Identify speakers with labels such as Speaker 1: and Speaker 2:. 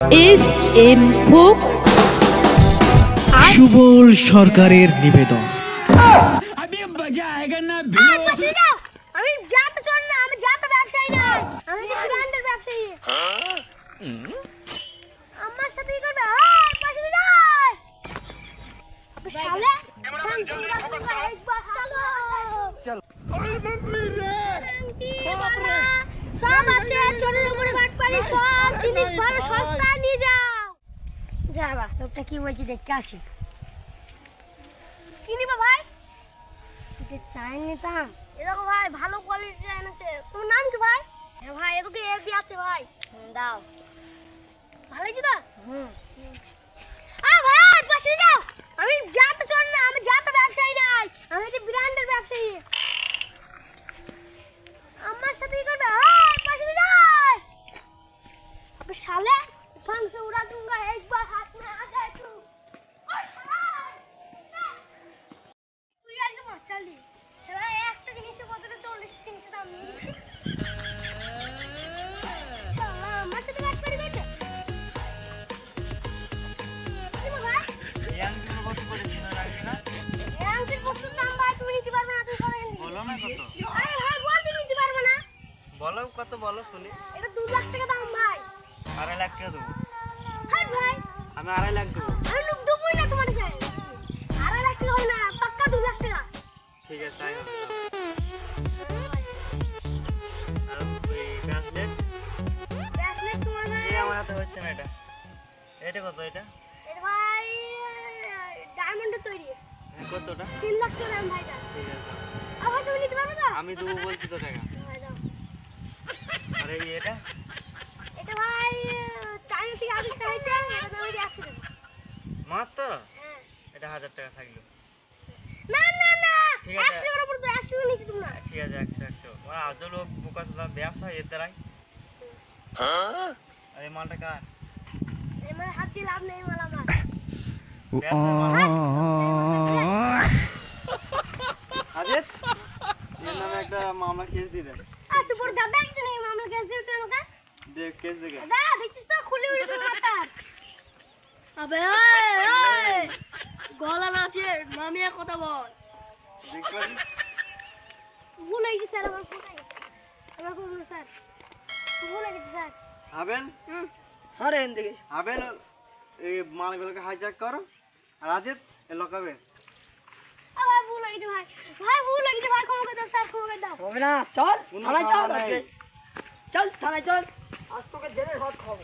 Speaker 1: S M folk
Speaker 2: Subal সরকারের নিবেদন।
Speaker 3: अभी मजा आएगा ना
Speaker 4: আমি জাত চোর না, আমি জাত ব্যবসায়ী না, আমি যে ব্র্যান্ডের ব্যবসায়ী। আমার সাথে কি করবে? পাশে যাই শালা চলো সব আছে, চোরের উপরে ভাট পারি, সব জিনিস ভালো সস্তা নিয়ে যাও। যাবা লোকটা কি বলছি দেখতে আসি। কি নিবা ভাই? এটা চাই নিতাম। এরকম ভাই ভালো কোয়ালিটি চাই আছে। তোমার নাম কি ভাই? ভাই এদিকে এদি আছে ভাই। দাও। ভালোই কি তো? ভাই পাশে যাও। আমি জাত চোর না, আমি জাত ব্যবসায়ী নাই, আমি যে ব্র্যান্ডের ব্যবসায়ী। আমার সাথে কি করবে? পাশে যাই শালা ফাংশন उड़ा दूंगा एक बार हाथ में आ जाए तू। ओए শালা তুই আগে মার চালি শালা একটা জিনিসের বদলে 40 টা জিনিসের দাম নিয়ে শালা আমার সাথে কাজ করি বেটা। কি ভাই
Speaker 5: ইয়াংটির কত করেছিল রাখি না?
Speaker 4: ইয়াংটির কত দাম ভাই তুমি নিতে পারবে না? তুমি সবাই নিতে
Speaker 5: বলো না কত?
Speaker 4: আরে ভাই বলতে নিতে পারবে না।
Speaker 5: বলো কত বলো শুনি।
Speaker 4: এটা 2 লাখ টাকা দাম ভাই।
Speaker 5: 2.5 লাখ টাকা দেবো।
Speaker 4: হ্যাঁ ভাই
Speaker 5: আমি 2.5 লাখ দেবো।
Speaker 4: আমি লোক দেবই না তোমার কাছে। 2.5 লাখ টাকা হবে না, পাক্কা 2 লাখ টাকা।
Speaker 5: ঠিক আছে তাই হবে। আর ওই ব্রেসলেট
Speaker 4: ব্রেসলেট তোমার ভাই
Speaker 5: এই আমার হাতে হচ্ছে না। এটা কত? এটা
Speaker 4: এর ভাই ডায়মন্ডের তৈরি।
Speaker 5: কতটা?
Speaker 4: 3 লাখ টাকা দাম ভাইটা।
Speaker 5: ঠিক আছে
Speaker 4: আবার তুমি নিতে পারবে তো?
Speaker 5: আমি দেবো বলছি তো টাকা।
Speaker 4: ভাই দাও।
Speaker 5: আর এই এটা
Speaker 4: এটা ভাই চাইনা থেকে আবিষ্কার হয়েছে, এটা দাম হচ্ছে 100 টাকা।
Speaker 5: মাত্র
Speaker 4: হ্যাঁ।
Speaker 5: এটা 1000 টাকা থাকলো।
Speaker 4: না না না
Speaker 5: ঠিক আছে।
Speaker 4: 100 টাকার উপর তো 100 টাকা নিচে তুমি না।
Speaker 5: ঠিক আছে 100 ওরা আজ লোক বোকাস ব্যবসা এর দ্বারাই। আর এই মালটা কার?
Speaker 4: এই মানে হাত দিয়ে লাভ নেই মাল আমার।
Speaker 5: হাজেত এর নামে একটা মামলা কেস দিলে।
Speaker 4: আর তুই বড় দাদা একজন এই মামলা কেস দিও তুই আমাকে।
Speaker 5: দেখ কেস দেখে।
Speaker 4: দাদা দেখছিস তো খুলে উড়ে তোমার মাথা। আবে ওই গলা নাচে নামিয়ে কথা বল।
Speaker 5: দেখতে পারি
Speaker 4: ভুলে গেছি স্যার, আমার ভুলে গেছি। আমার ভুল স্যার, ভুলে গেছি স্যার।
Speaker 5: আবেল
Speaker 3: अरे इंदिके
Speaker 5: আবেল এই মালগুলোকে হাইজ্যাক করো আর আজিত এ লকাবে।
Speaker 4: ভাই ভুল হয়ে গেছে ভাই, ভাই ভুল হয়ে গেছে ভাই, ক্ষমা করে দাও স্যার, ক্ষমা করে দাও।
Speaker 3: होवे ना चल
Speaker 5: কোনো
Speaker 3: थाने
Speaker 5: খাওয়া
Speaker 3: चल
Speaker 5: নাই।
Speaker 3: चल थाने चल आज तो के जेल हाथ खाओ।